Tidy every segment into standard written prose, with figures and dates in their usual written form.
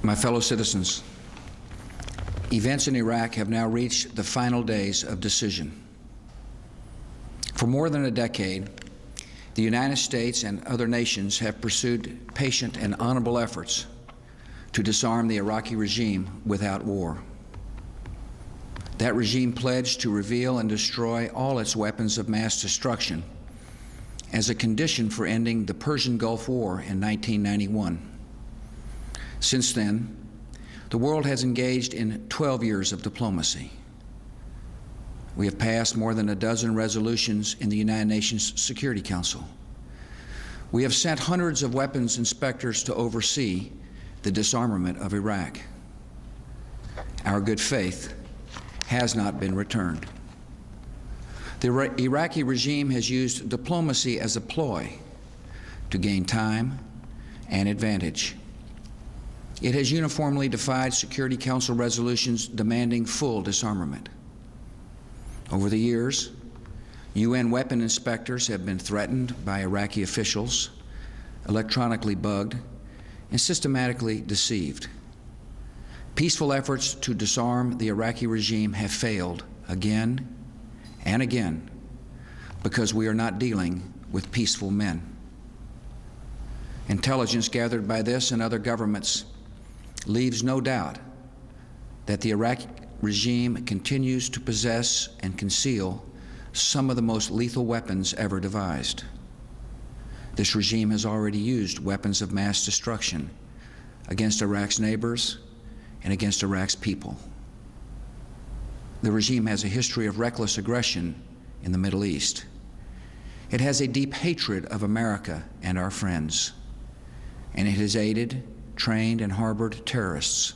My fellow citizens, events in Iraq have now reached the final days of decision. For more than a decade, the United States and other nations have pursued patient and honorable efforts to disarm the Iraqi regime without war. That regime pledged to reveal and destroy all its weapons of mass destruction as a condition for ending the Persian Gulf War in 1991. Since then, the world has engaged in 12 years of diplomacy. We have passed more than a dozen resolutions in the United Nations Security Council. We have sent hundreds of weapons inspectors to oversee the disarmament of Iraq. Our good faith has not been returned. The Iraqi regime has used diplomacy as a ploy to gain time and advantage. It has uniformly defied Security Council resolutions demanding full disarmament. Over the years, UN weapon inspectors have been threatened by Iraqi officials, electronically bugged, and systematically deceived. Peaceful efforts to disarm the Iraqi regime have failed again and again because we are not dealing with peaceful men. Intelligence gathered by this and other governments leaves no doubt that the Iraqi regime continues to possess and conceal some of the most lethal weapons ever devised. This regime has already used weapons of mass destruction against Iraq's neighbors and against Iraq's people. The regime has a history of reckless aggression in the Middle East. It has a deep hatred of America and our friends, and it has aided, trained, and harbored terrorists,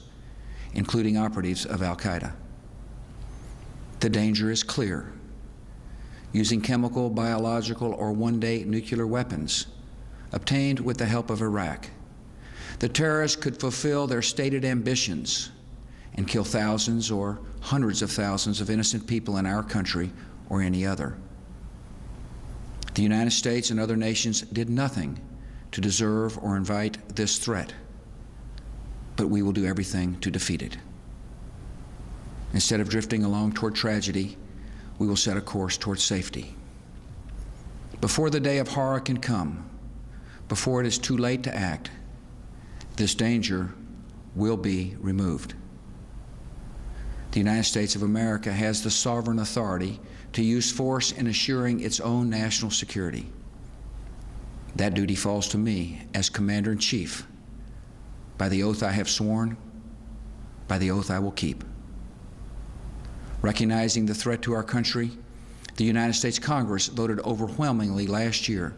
including operatives of al-Qaeda. The danger is clear. Using chemical, biological, or one-day nuclear weapons obtained with the help of Iraq, the terrorists could fulfill their stated ambitions and kill thousands or hundreds of thousands of innocent people in our country or any other. The United States and other nations did nothing to deserve or invite this threat, but we will do everything to defeat it. Instead of drifting along toward tragedy, we will set a course toward safety. Before the day of horror can come, before it is too late to act, this danger will be removed. The United States of America has the sovereign authority to use force in assuring its own national security. That duty falls to me as Commander-in-Chief. By the oath I have sworn, by the oath I will keep. Recognizing the threat to our country, the United States Congress voted overwhelmingly last year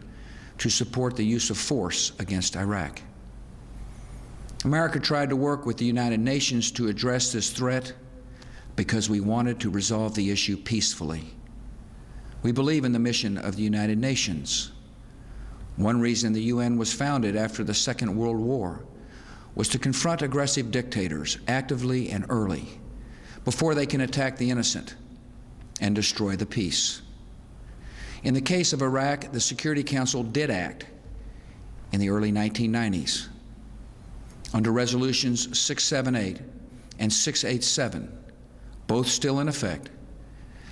to support the use of force against Iraq. America tried to work with the United Nations to address this threat because we wanted to resolve the issue peacefully. We believe in the mission of the United Nations. One reason the UN was founded after the Second World War was to confront aggressive dictators actively and early before they can attack the innocent and destroy the peace. In the case of Iraq, the Security Council did act in the early 1990s. Under Resolutions 678 and 687, both still in effect,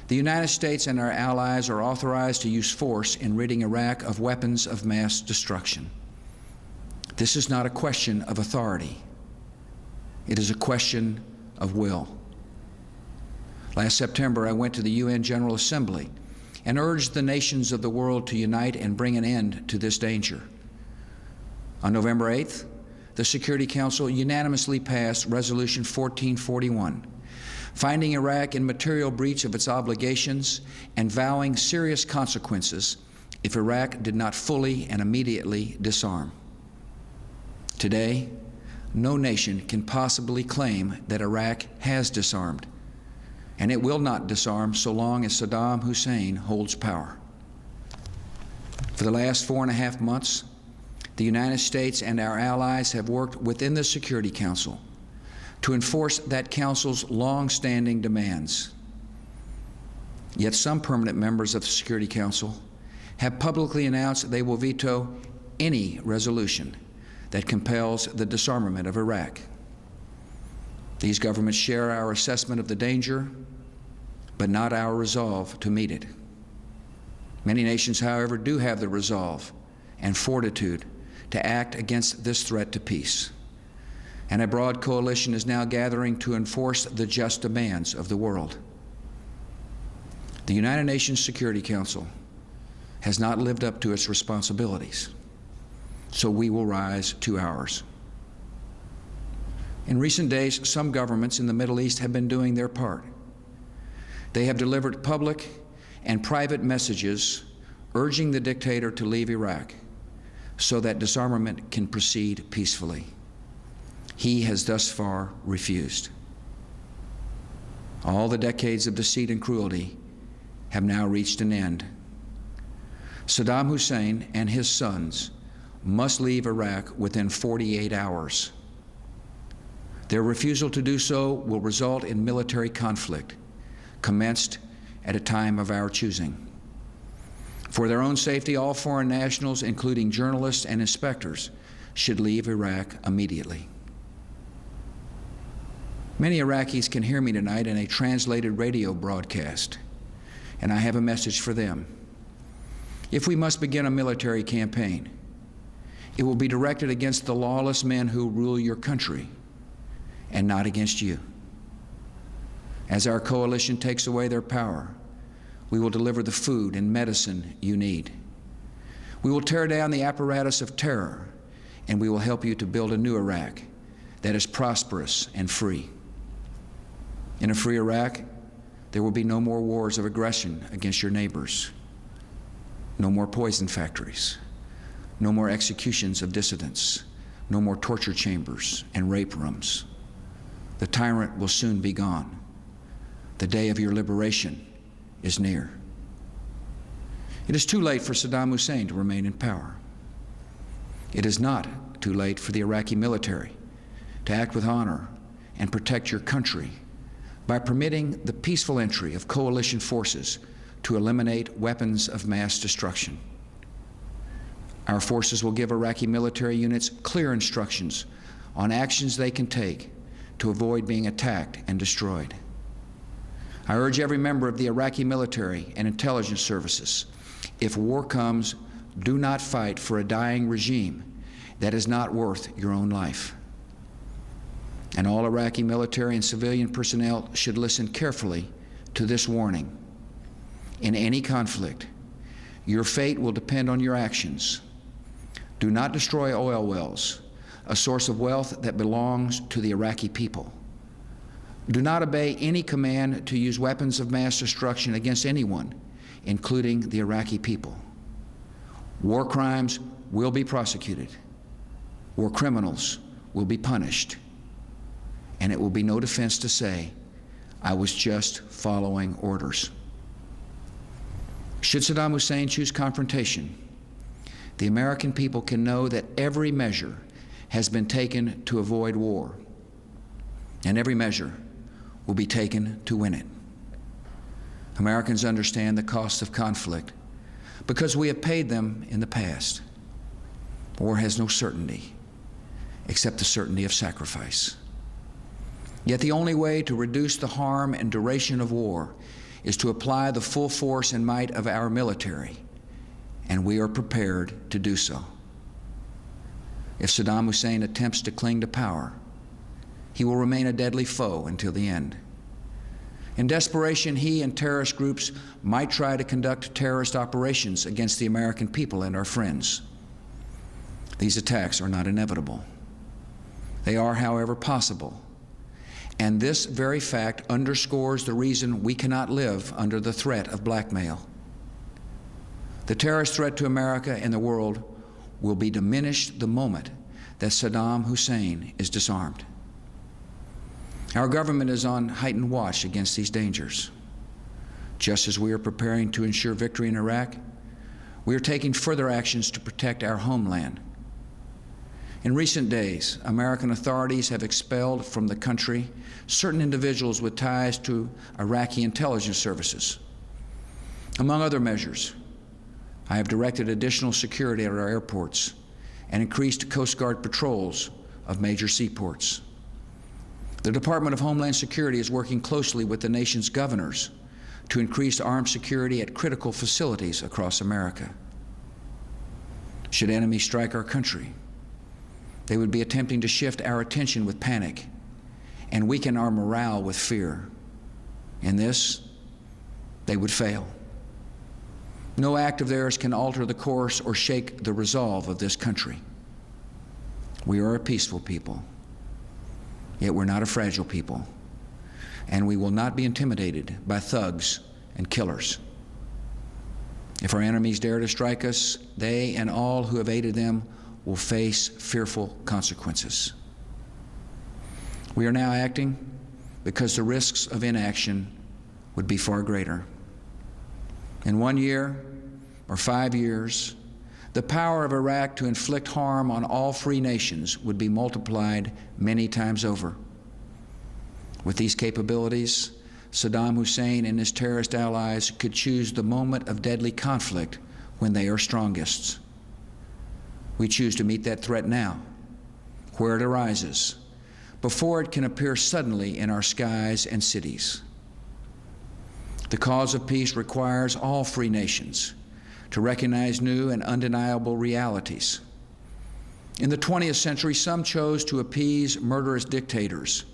the United States and our allies are authorized to use force in ridding Iraq of weapons of mass destruction. This is not a question of authority. It is a question of will. Last September, I went to the UN General Assembly and urged the nations of the world to unite and bring an end to this danger. On November 8th, the Security Council unanimously passed Resolution 1441, finding Iraq in material breach of its obligations and vowing serious consequences if Iraq did not fully and immediately disarm. Today, no nation can possibly claim that Iraq has disarmed, and it will not disarm so long as Saddam Hussein holds power. For the last 4.5 months, the United States and our allies have worked within the Security Council to enforce that Council's long-standing demands. Yet some permanent members of the Security Council have publicly announced they will veto any resolution that compels the disarmament of Iraq. These governments share our assessment of the danger, but not our resolve to meet it. Many nations, however, do have the resolve and fortitude to act against this threat to peace. And a broad coalition is now gathering to enforce the just demands of the world. The United Nations Security Council has not lived up to its responsibilities, so we will rise to ours. In recent days, some governments in the Middle East have been doing their part. They have delivered public and private messages urging the dictator to leave Iraq so that disarmament can proceed peacefully. He has thus far refused. All the decades of deceit and cruelty have now reached an end. Saddam Hussein and his sons must leave Iraq within 48 hours. Their refusal to do so will result in military conflict, commenced at a time of our choosing. For their own safety, all foreign nationals, including journalists and inspectors, should leave Iraq immediately. Many Iraqis can hear me tonight in a translated radio broadcast, and I have a message for them. If we must begin a military campaign, it will be directed against the lawless men who rule your country, and not against you. As our coalition takes away their power, we will deliver the food and medicine you need. We will tear down the apparatus of terror, and we will help you to build a new Iraq that is prosperous and free. In a free Iraq, there will be no more wars of aggression against your neighbors, no more poison factories, no more executions of dissidents, no more torture chambers and rape rooms. The tyrant will soon be gone. The day of your liberation is near. It is too late for Saddam Hussein to remain in power. It is not too late for the Iraqi military to act with honor and protect your country by permitting the peaceful entry of coalition forces to eliminate weapons of mass destruction. Our forces will give Iraqi military units clear instructions on actions they can take to avoid being attacked and destroyed. I urge every member of the Iraqi military and intelligence services, if war comes, do not fight for a dying regime that is not worth your own life. And all Iraqi military and civilian personnel should listen carefully to this warning. In any conflict, your fate will depend on your actions. Do not destroy oil wells, a source of wealth that belongs to the Iraqi people. Do not obey any command to use weapons of mass destruction against anyone, including the Iraqi people. War crimes will be prosecuted. War criminals will be punished. And it will be no defense to say, I was just following orders. Should Saddam Hussein choose confrontation, the American people can know that every measure has been taken to avoid war, and every measure will be taken to win it. Americans understand the cost of conflict because we have paid them in the past. War has no certainty except the certainty of sacrifice. Yet the only way to reduce the harm and duration of war is to apply the full force and might of our military, and we are prepared to do so. If Saddam Hussein attempts to cling to power, he will remain a deadly foe until the end. In desperation, he and terrorist groups might try to conduct terrorist operations against the American people and our friends. These attacks are not inevitable. They are, however, possible. And this very fact underscores the reason we cannot live under the threat of blackmail. The terrorist threat to America and the world will be diminished the moment that Saddam Hussein is disarmed. Our government is on heightened watch against these dangers. Just as we are preparing to ensure victory in Iraq, we are taking further actions to protect our homeland. In recent days, American authorities have expelled from the country certain individuals with ties to Iraqi intelligence services. Among other measures, I have directed additional security at our airports and increased Coast Guard patrols of major seaports. The Department of Homeland Security is working closely with the nation's governors to increase armed security at critical facilities across America. Should enemies strike our country, they would be attempting to shift our attention with panic and weaken our morale with fear. In this, they would fail. No act of theirs can alter the course or shake the resolve of this country. We are a peaceful people, yet we're not a fragile people, and we will not be intimidated by thugs and killers. If our enemies dare to strike us, they and all who have aided them will face fearful consequences. We are now acting because the risks of inaction would be far greater. In 1 year or 5 years, the power of Iraq to inflict harm on all free nations would be multiplied many times over. With these capabilities, Saddam Hussein and his terrorist allies could choose the moment of deadly conflict when they are strongest. We choose to meet that threat now, where it arises, before it can appear suddenly in our skies and cities. The cause of peace requires all free nations to recognize new and undeniable realities. In the 20th century, some chose to appease murderous dictators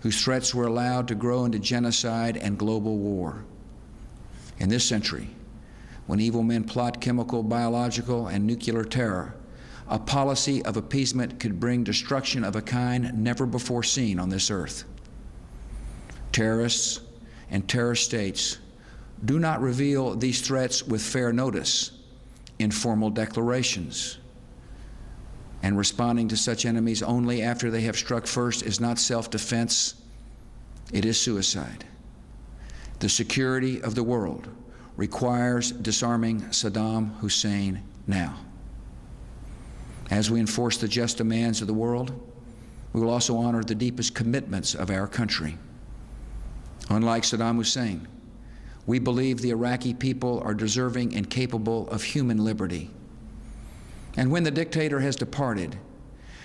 whose threats were allowed to grow into genocide and global war. In this century, when evil men plot chemical, biological, and nuclear terror, a policy of appeasement could bring destruction of a kind never before seen on this earth. Terrorists and terrorist states do not reveal these threats with fair notice in formal declarations. And responding to such enemies only after they have struck first is not self-defense, it is suicide. The security of the world requires disarming Saddam Hussein now. As we enforce the just demands of the world, we will also honor the deepest commitments of our country. Unlike Saddam Hussein, we believe the Iraqi people are deserving and capable of human liberty. And when the dictator has departed,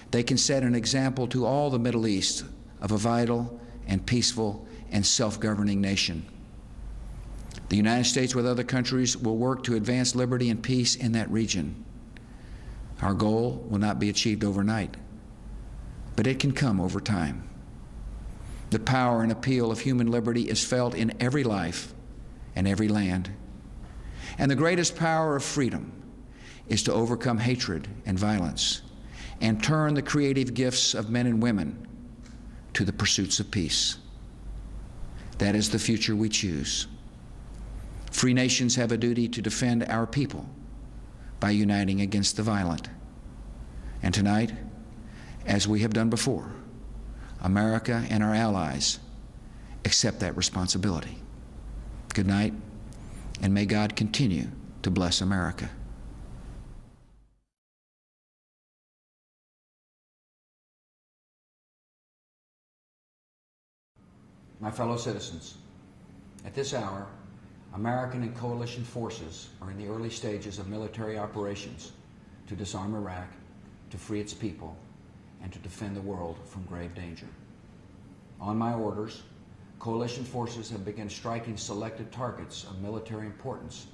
they can set an example to all the Middle East of a vital and peaceful and self-governing nation. The United States, with other countries, will work to advance liberty and peace in that region. Our goal will not be achieved overnight, but it can come over time. The power and appeal of human liberty is felt in every life and every land. And the greatest power of freedom is to overcome hatred and violence and turn the creative gifts of men and women to the pursuits of peace. That is the future we choose. Free nations have a duty to defend our people by uniting against the violent. And tonight, as we have done before, America and our allies accept that responsibility. Good night, and may God continue to bless America. My fellow citizens, at this hour, American and coalition forces are in the early stages of military operations to disarm Iraq, to free its people, and to defend the world from grave danger. On my orders, coalition forces have begun striking selected targets of military importance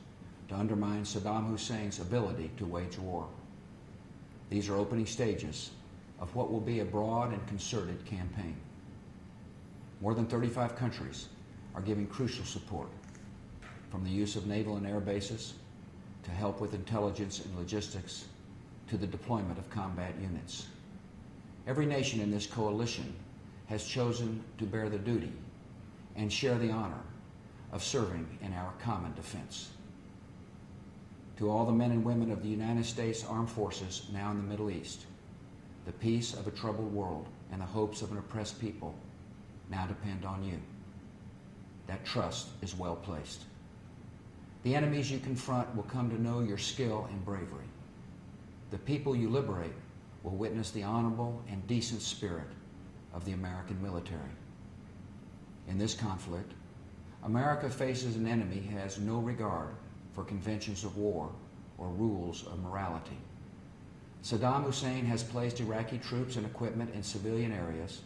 to undermine Saddam Hussein's ability to wage war. These are opening stages of what will be a broad and concerted campaign. More than 35 countries are giving crucial support, from the use of naval and air bases to help with intelligence and logistics to the deployment of combat units. Every nation in this coalition has chosen to bear the duty and share the honor of serving in our common defense. To all the men and women of the United States Armed Forces now in the Middle East, the peace of a troubled world and the hopes of an oppressed people now depend on you. That trust is well placed. The enemies you confront will come to know your skill and bravery. The people you liberate will witness the honorable and decent spirit of the American military. In this conflict, America faces an enemy who has no regard for conventions of war or rules of morality. Saddam Hussein has placed Iraqi troops and equipment in civilian areas,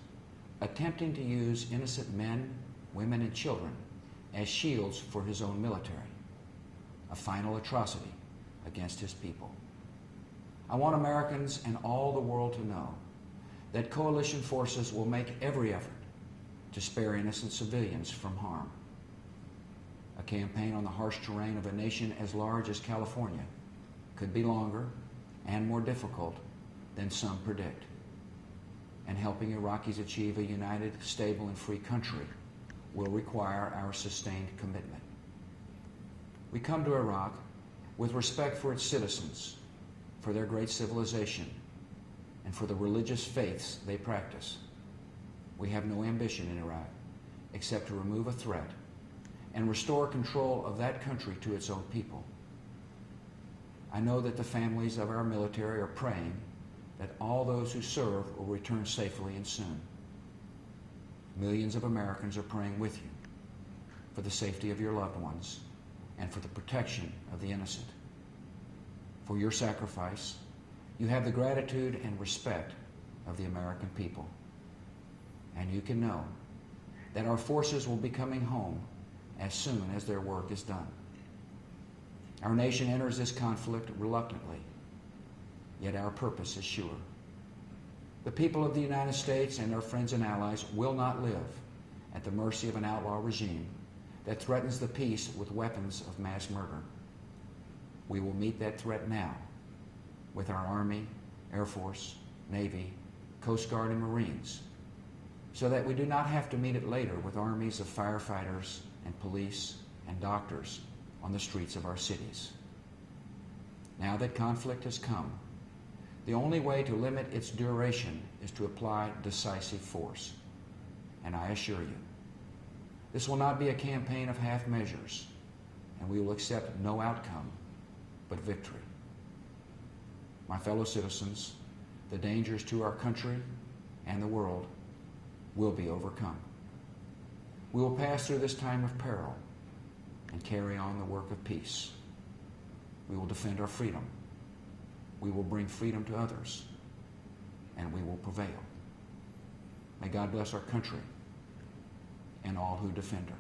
attempting to use innocent men, women, and children as shields for his own military, a final atrocity against his people. I want Americans and all the world to know that coalition forces will make every effort to spare innocent civilians from harm. A campaign on the harsh terrain of a nation as large as California could be longer and more difficult than some predict. And helping Iraqis achieve a united, stable, and free country will require our sustained commitment. We come to Iraq with respect for its citizens, for their great civilization, and for the religious faiths they practice. We have no ambition in Iraq except to remove a threat and restore control of that country to its own people. I know that the families of our military are praying that all those who serve will return safely and soon. Millions of Americans are praying with you for the safety of your loved ones and for the protection of the innocent. For your sacrifice, you have the gratitude and respect of the American people. And you can know that our forces will be coming home as soon as their work is done. Our nation enters this conflict reluctantly, yet our purpose is sure. The people of the United States and our friends and allies will not live at the mercy of an outlaw regime that threatens the peace with weapons of mass murder. We will meet that threat now with our Army, Air Force, Navy, Coast Guard, and Marines, so that we do not have to meet it later with armies of firefighters and police and doctors on the streets of our cities. Now that conflict has come, the only way to limit its duration is to apply decisive force. And I assure you, this will not be a campaign of half measures, and we will accept no outcome but victory. My fellow citizens, the dangers to our country and the world will be overcome. We will pass through this time of peril and carry on the work of peace. We will defend our freedom. We will bring freedom to others, and we will prevail. May God bless our country and all who defend her.